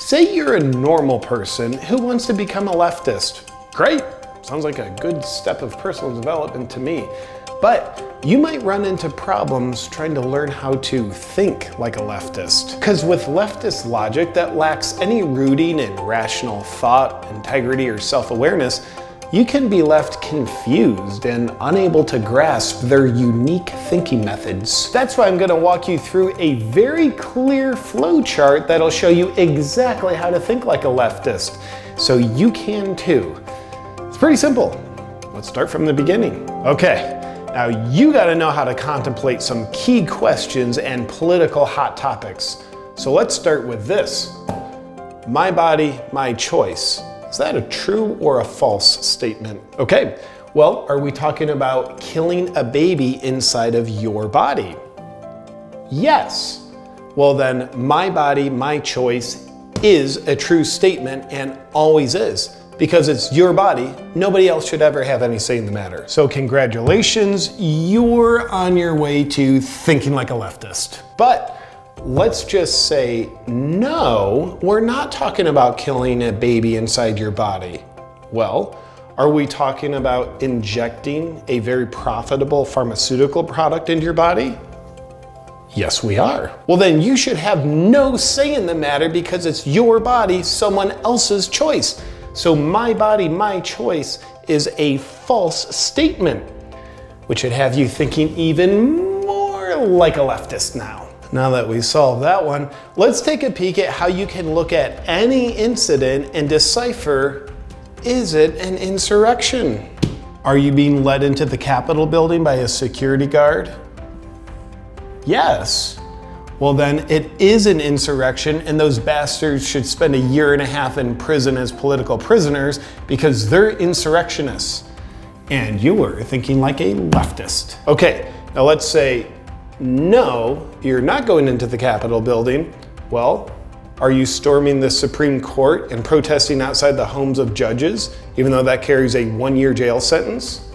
Say you're a normal person who wants to become a leftist. Great, sounds like a good step of personal development to me. But you might run into problems trying to learn how to think like a leftist. Because with leftist logic that lacks any rooting in rational thought, integrity, or self-awareness, you can be left confused and unable to grasp their unique thinking methods. That's why I'm going to walk you through a very clear flow chart that'll show you exactly how to think like a leftist, so you can too. It's pretty simple. Let's start from the beginning. Okay, now you got to know how to contemplate some key questions and political hot topics. So let's start with this. My body, my choice. Is that a true or a false statement? Okay, well, are we talking about killing a baby inside of your body? Yes. Well then, my body, my choice is a true statement and always is. Because it's your body, nobody else should ever have any say in the matter. So congratulations, you're on your way to thinking like a leftist. But let's just say, no, we're not talking about killing a baby inside your body. Well, are we talking about injecting a very profitable pharmaceutical product into your body? Yes, we are. Well, then you should have no say in the matter because it's your body, someone else's choice. So my body, my choice is a false statement, which should have you thinking even more like a leftist now. Now that we solved that one, let's take a peek at how you can look at any incident and decipher, is it an insurrection? Are you being led into the Capitol building by a security guard? Yes. Well then, it is an insurrection and those bastards should spend 1.5 years in prison as political prisoners because they're insurrectionists. And you were thinking like a leftist. Okay, now let's say, no, you're not going into the Capitol building. Well, are you storming the Supreme Court and protesting outside the homes of judges, even though that carries a 1-year jail sentence?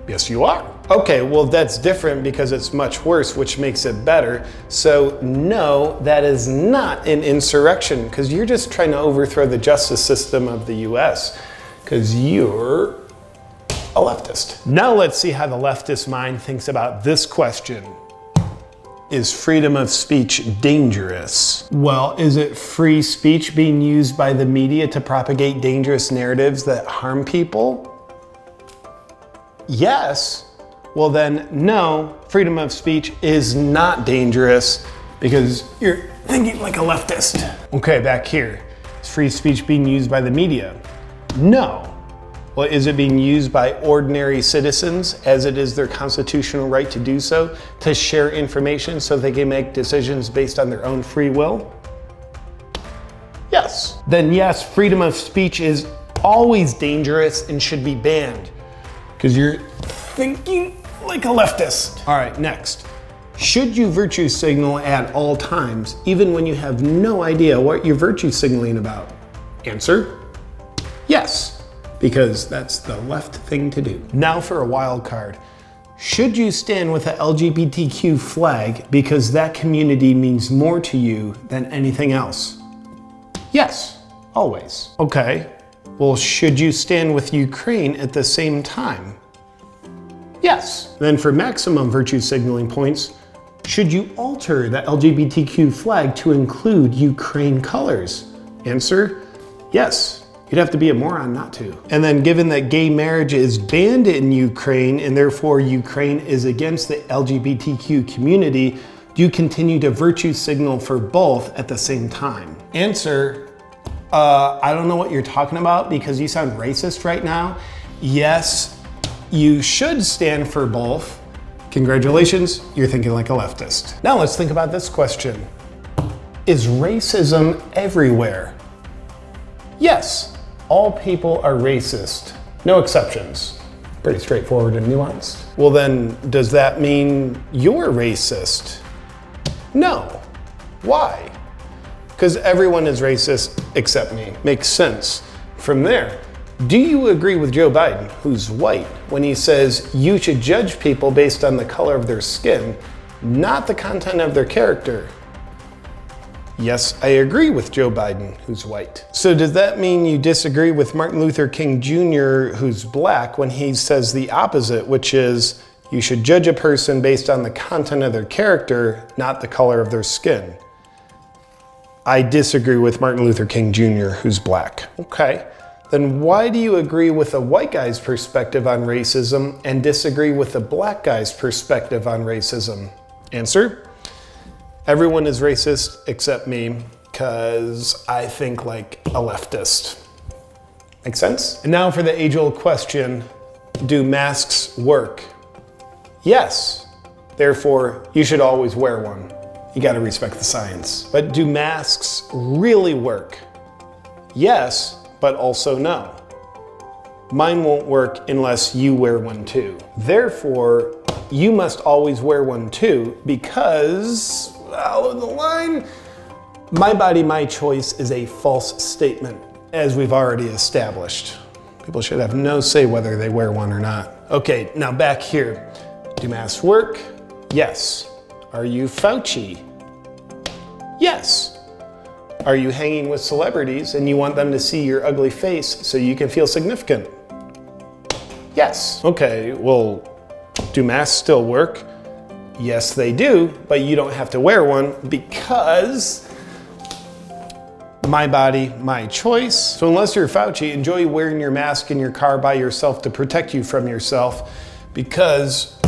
Yes, you are. Okay, well that's different because it's much worse, which makes it better. So no, that is not an insurrection because you're just trying to overthrow the justice system of the US because you're a leftist. Now let's see how the leftist mind thinks about this question. Is freedom of speech dangerous? Well, is it free speech being used by the media to propagate dangerous narratives that harm people? Yes. Well then, no, freedom of speech is not dangerous because you're thinking like a leftist. Okay, back here. Is free speech being used by the media? No. Well, is it being used by ordinary citizens as it is their constitutional right to do so, to share information so they can make decisions based on their own free will? Yes. Then yes, freedom of speech is always dangerous and should be banned because you're thinking like a leftist. All right, next. Should you virtue signal at all times, even when you have no idea what you're virtue signaling about? Answer, yes, because that's the left thing to do. Now for a wild card. Should you stand with the LGBTQ flag because that community means more to you than anything else? Yes, always. Okay, well, should you stand with Ukraine at the same time? Yes. Then for maximum virtue signaling points, should you alter the LGBTQ flag to include Ukraine colors? Answer, yes. You'd have to be a moron not to. And then given that gay marriage is banned in Ukraine and therefore Ukraine is against the LGBTQ community, do you continue to virtue signal for both at the same time? Answer, I don't know what you're talking about because you sound racist right now. Yes, you should stand for both. Congratulations, you're thinking like a leftist. Now let's think about this question. Is racism everywhere? Yes, all people are racist, no exceptions. Pretty straightforward and nuanced. Well then, does that mean you're racist? No. Why? Because everyone is racist except me. Makes sense. From there, do you agree with Joe Biden, who's white, when he says you should judge people based on the color of their skin, not the content of their character? Yes, I agree with Joe Biden, who's white. So does that mean you disagree with Martin Luther King Jr., who's black, when he says the opposite, which is you should judge a person based on the content of their character, not the color of their skin? I disagree with Martin Luther King Jr., who's black. Okay, then why do you agree with a white guy's perspective on racism and disagree with the black guy's perspective on racism? Answer: everyone is racist except me, because I think like a leftist. Make sense? And now for the age-old question, do masks work? Yes. Therefore, you should always wear one. You gotta respect the science. But do masks really work? Yes, but also no. Mine won't work unless you wear one too. Therefore, you must always wear one too, because, follow the line, my body, my choice is a false statement, as we've already established. People should have no say whether they wear one or not. Okay, now back here. Do masks work? Yes. Are you Fauci? Yes. Are you hanging with celebrities and you want them to see your ugly face so you can feel significant? Yes. Okay, well, do masks still work? Yes, they do, but you don't have to wear one because my body, my choice. So unless you're Fauci, enjoy wearing your mask in your car by yourself to protect you from yourself, because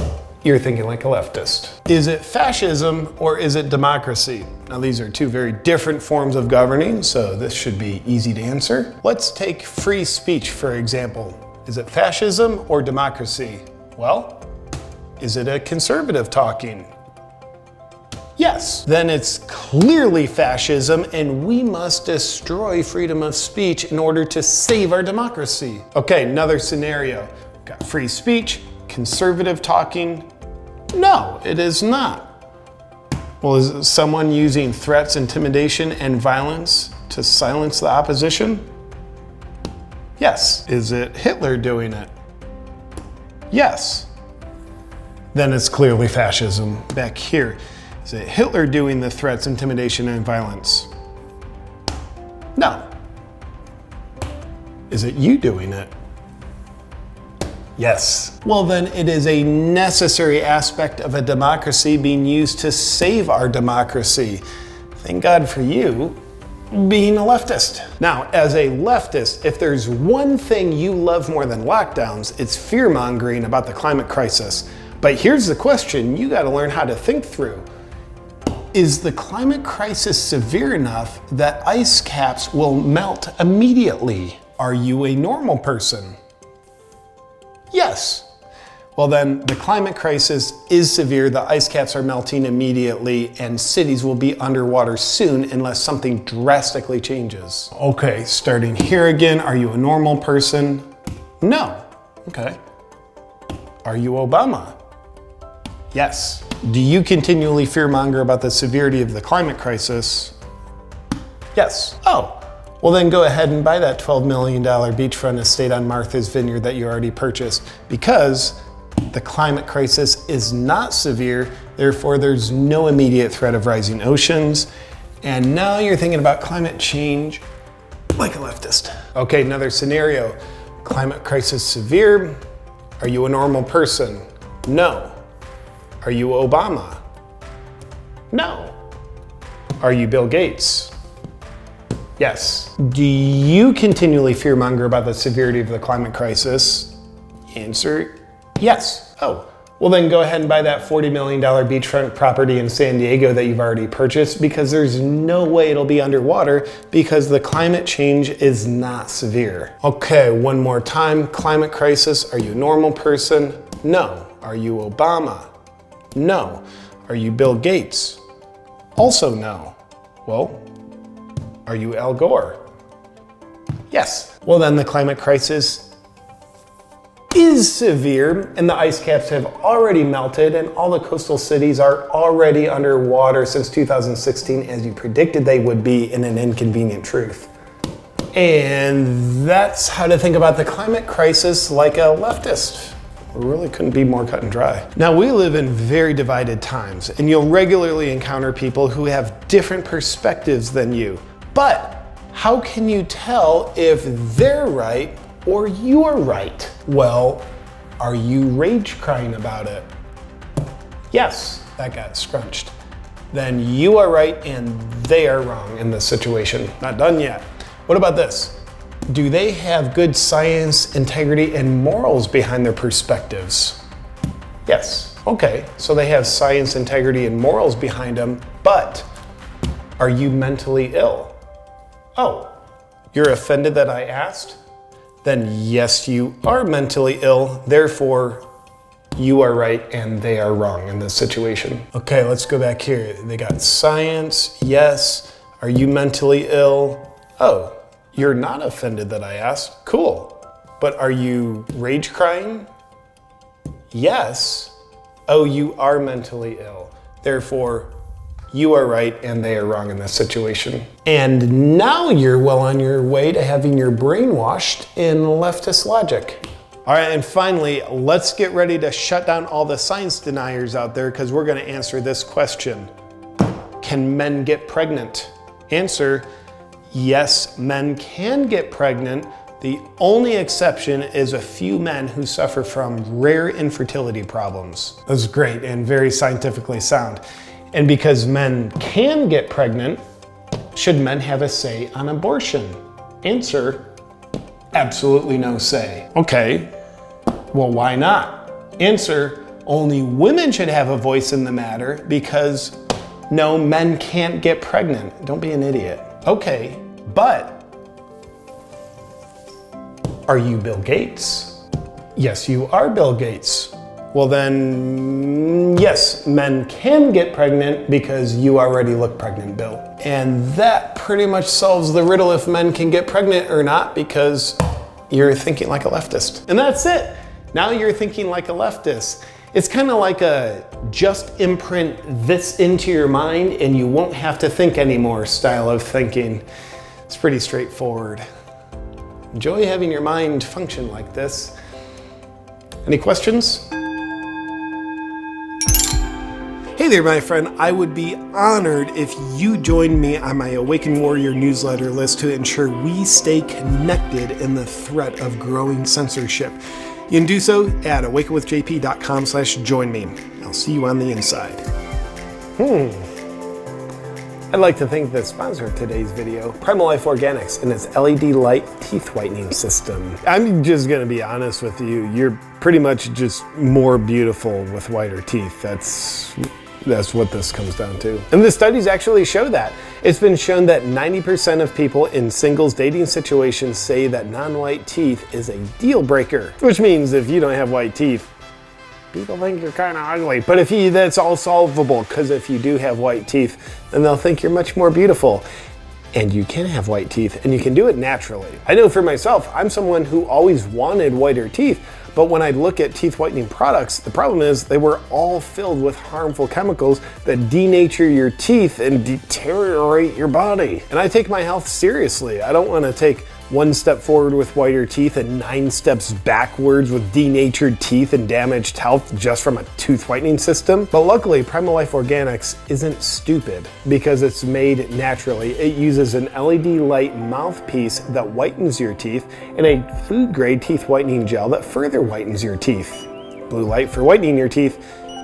you're thinking like a leftist. Is it fascism or is it democracy? Now these are two very different forms of governing, so this should be easy to answer. Let's take free speech, for example. Is it fascism or democracy? Well, is it a conservative talking? Yes. Then it's clearly fascism, and we must destroy freedom of speech in order to save our democracy. Okay, another scenario. Got free speech, conservative talking. No, it is not. Well, is someone using threats, intimidation, and violence to silence the opposition? Yes. Is it Hitler doing it? Yes. Then it's clearly fascism. Back here, is it Hitler doing the threats, intimidation, and violence? No. Is it you doing it? Yes. Well, then it is a necessary aspect of a democracy being used to save our democracy. Thank God for you being a leftist. Now, as a leftist, if there's one thing you love more than lockdowns, it's fear-mongering about the climate crisis. But here's the question you gotta learn how to think through. Is the climate crisis severe enough that ice caps will melt immediately? Are you a normal person? Yes. Well then, the climate crisis is severe, the ice caps are melting immediately, and cities will be underwater soon unless something drastically changes. Okay, starting here again, are you a normal person? No. Okay. Are you Obama? Yes. Do you continually fearmonger about the severity of the climate crisis? Yes. Oh. Well then go ahead and buy that $12 million beachfront estate on Martha's Vineyard that you already purchased, because the climate crisis is not severe, therefore there's no immediate threat of rising oceans, and now you're thinking about climate change like a leftist. Okay, another scenario. Climate crisis severe. Are you a normal person? No. Are you Obama? No. Are you Bill Gates? Yes. Do you continually fearmonger about the severity of the climate crisis? Answer, yes. Oh, well then go ahead and buy that $40 million beachfront property in San Diego that you've already purchased, because there's no way it'll be underwater because the climate change is not severe. Okay, one more time. Climate crisis, are you a normal person? No. Are you Obama? No. Are you Bill Gates? Also no. Well, are you Al Gore? Yes. Well then the climate crisis is severe, and the ice caps have already melted, and all the coastal cities are already underwater since 2016, as you predicted they would be, in an inconvenient truth. And that's how to think about the climate crisis like a leftist. It really couldn't be more cut and dry. Now, we live in very divided times, and you'll regularly encounter people who have different perspectives than you. But how can you tell if they're right or you're right? Well, are you rage crying about it? Yes, that got scrunched. Then you are right and they are wrong in this situation. Not done yet. What about this? Do they have good science, integrity, and morals behind their perspectives? Yes. Okay, so they have science, integrity, and morals behind them, but are you mentally ill? Oh, you're offended that I asked? Then yes, you are mentally ill, therefore you are right and they are wrong in this situation. Okay, let's go back here. They got science, yes. Are you mentally ill? Oh, you're not offended that I asked? Cool. But are you rage crying? Yes. Oh, you are mentally ill. Therefore, you are right and they are wrong in this situation. And now you're well on your way to having your brain washed in leftist logic. All right, and finally, let's get ready to shut down all the science deniers out there because we're gonna answer this question. Can men get pregnant? Answer, yes, men can get pregnant. The only exception is a few men who suffer from rare infertility problems. That's great and very scientifically sound. And because men can get pregnant, should men have a say on abortion? Answer, absolutely no say. Okay, well, why not? Answer, only women should have a voice in the matter because no, men can't get pregnant. Don't be an idiot. Okay, but are you Bill Gates? Yes, you are Bill Gates. Well then, yes, men can get pregnant because you already look pregnant, Bill. And that pretty much solves the riddle if men can get pregnant or not because you're thinking like a leftist. And that's it. Now you're thinking like a leftist. It's kind of like a just imprint this into your mind and you won't have to think anymore style of thinking. It's pretty straightforward. Enjoy having your mind function like this. Any questions? Hey there, my friend. I would be honored if you joined me on my Awaken Warrior newsletter list to ensure we stay connected in the threat of growing censorship. You can do so at awakenwithjp.com/join me. I'll see you on the inside. I'd like to thank the sponsor of today's video, Primal Life Organics and its LED light teeth whitening system. I'm just gonna be honest with you. You're pretty much just more beautiful with whiter teeth. That's what this comes down to. And the studies actually show that. It's been shown that 90% of people in singles dating situations say that non-white teeth is a deal breaker, which means if you don't have white teeth, people think you're kind of ugly. But that's all solvable, because if you do have white teeth, then they'll think you're much more beautiful. And you can have white teeth, and you can do it naturally. I know for myself, I'm someone who always wanted whiter teeth, but when I look at teeth whitening products, the problem is they were all filled with harmful chemicals that denature your teeth and deteriorate your body. And I take my health seriously. I don't want to take one step forward with whiter teeth and 9 steps backwards with denatured teeth and damaged health just from a tooth whitening system. But luckily, Primal Life Organics isn't stupid because it's made naturally. It uses an LED light mouthpiece that whitens your teeth and a food-grade teeth whitening gel that further whitens your teeth. Blue light for whitening your teeth,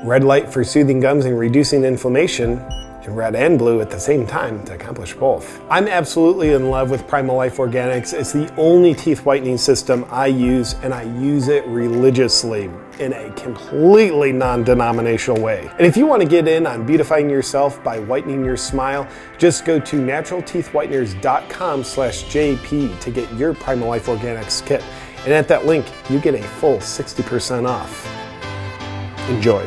red light for soothing gums and reducing inflammation, and red and blue at the same time to accomplish both. I'm absolutely in love with Primal Life Organics. It's the only teeth whitening system I use, and I use it religiously in a completely non-denominational way. And if you want to get in on beautifying yourself by whitening your smile, just go to naturalteethwhiteners.com/JP to get your Primal Life Organics kit. And at that link, you get a full 60% off. Enjoy.